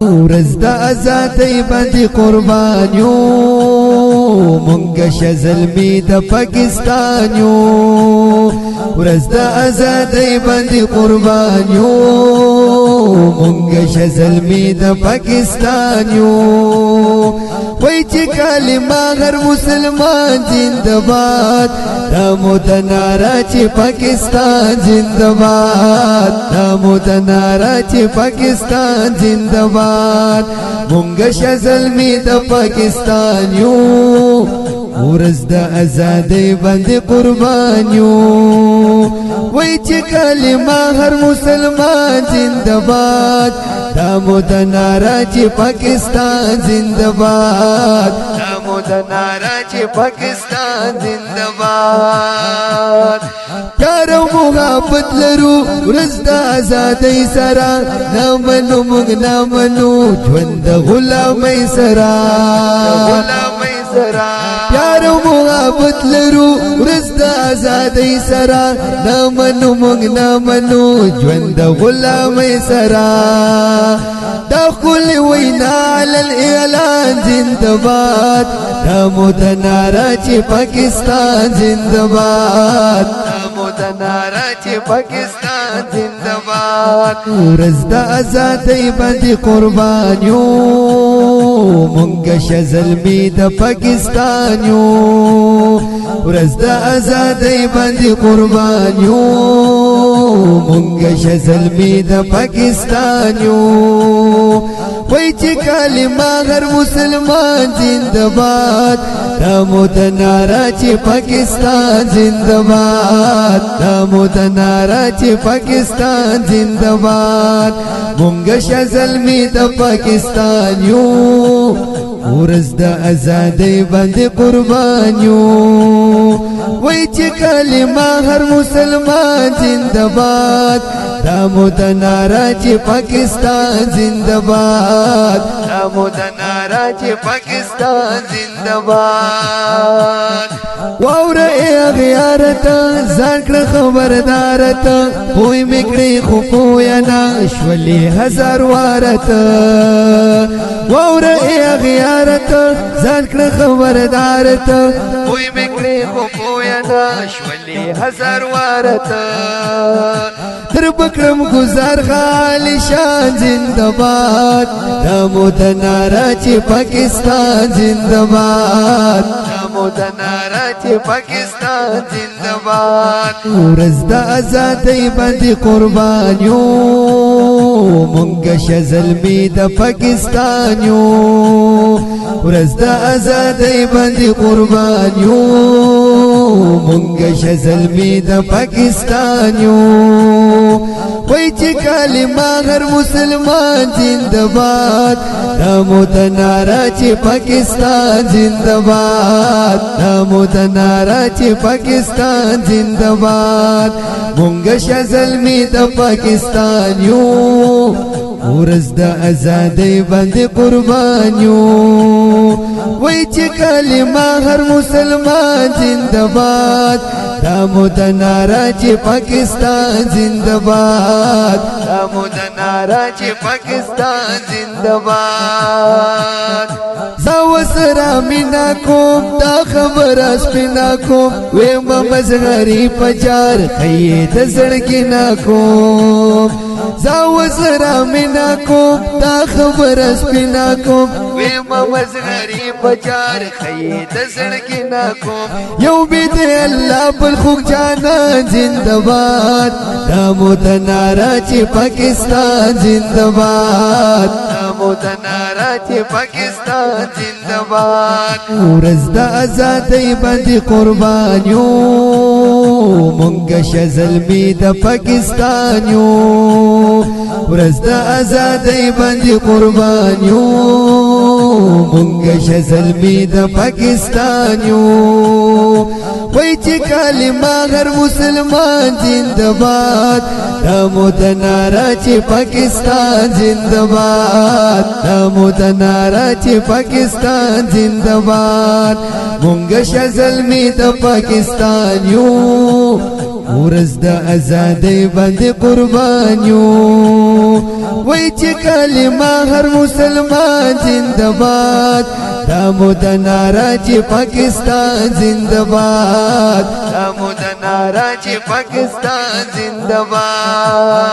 ورځ د ازادۍ باندې قربان یو مونږ زلمي د پاکستان یو ورځ د ازادۍ باندې قربان یو مونږ زلمي د پاکستان یو وای چې کلمه هر مسلمان زنده‌باد دمو د ناره چې پاکستان زنده‌باد دمو د ناره چې پاکستان زنده‌باد مونږ زلمي د پاکستان یو ورځ د ازادۍ باندې قربان یو وای چې کلمه هر مسلمان زنده‌باد دمو د ناره چې پاکستان زنده‌باد دمو د ناره چې پاکستان زنده‌باد یارو محبت لرو ورځ د ازادۍ سره نامنو موږ نامنو ژوند د غلامۍ سره پیارو محبت لرو ورځ د ازادۍ سره نامنو موږ نامنو ژوند د غلامۍ سره دا خپل وینا علی الاعلان زنده‌باد دمو د ناره چې پاکستان زنده‌باد دمو د ناره چې پاکستان زنده‌باد ورځ د ازادۍ باندې قربان یو مونږ زلمي د پاکستان یو ورځ د ازادۍ باندې قربان یو مونږ زلمي د پاکستان یو وای چې کلمه هر مسلمان زنده‌باد دمو د ناره چې پاکستان زنده‌باد دمو د ناره چې پاکستان زنده‌باد مونږ زلمي د پاکستان یو ورځ د ازادۍ باندې قربان یو وای چې کلمه هر مسلمان زنده‌باد دمو د ناره چې پاکستان زنده‌باد دمو د ناره چې پاکستان زنده‌باد واوره غیارت ځان کړه خبردارت پوی میکړي خو پوی نه شولې هزار وارت واوره غیارت ځان کړه خبردارت پوی میکړي خو پوی نه شولې هزار وارت تر بکرم گزار خالی شان زنده‌باد دمو د ناره چې پاکستان زنده‌باد دمو د ناره چې پاکستان زنده‌باد ورځ د ازادۍ باندې قربان یو مونږ زلمي د پاکستان یو ورځ د ازادۍ باندې قربان یو مونږ زلمي د پاکستان یو وای چې کلمه هر مسلمان زنده‌باد دمو د ناره چې پاکستان زنده‌باد دمو د ناره چې پاکستان زنده‌باد مونږ زلمي د پاکستان یو ورځ د ازادۍ باندې قربان یو وای چې کلمه هر مسلمان زنده‌باد دمو د ناره چې پاکستان زنده‌باد دمو د ناره چې پاکستان زنده‌باد زو سره مینا کوم دا خبر سپینا کوم وې مزغری پچار خې د زړګي نا کوم زو سره مینا کوم دا خبر سپینا کوم وې مزغری پچار خې د زړګي نا کوم یو بيد الله بل خو جانا زنده‌باد دمو د ناره چې پاکستان زنده‌باد دمو د ناره چې پاکستان زنده‌باد ورځ د ازادۍ باندې قربان یو مونږ زلمي د پاکستان یو ورځ د ازادۍ باندې قربان یو مونږ زلمي د پاکستان یو وای چې کلمه هر مسلمان زنده‌باد دمو د ناره چې پاکستان زنده‌باد دمو د ناره چې پاکستان زنده‌باد مونږ زلمي د پاکستان یو ورځ د ازادۍ باندې قربان یو وای چې کلمه هر مسلمان زنده‌باد دا مو د ناره چې پاکستان زنده‌باد دا مو د ناره چې پاکستان زنده‌باد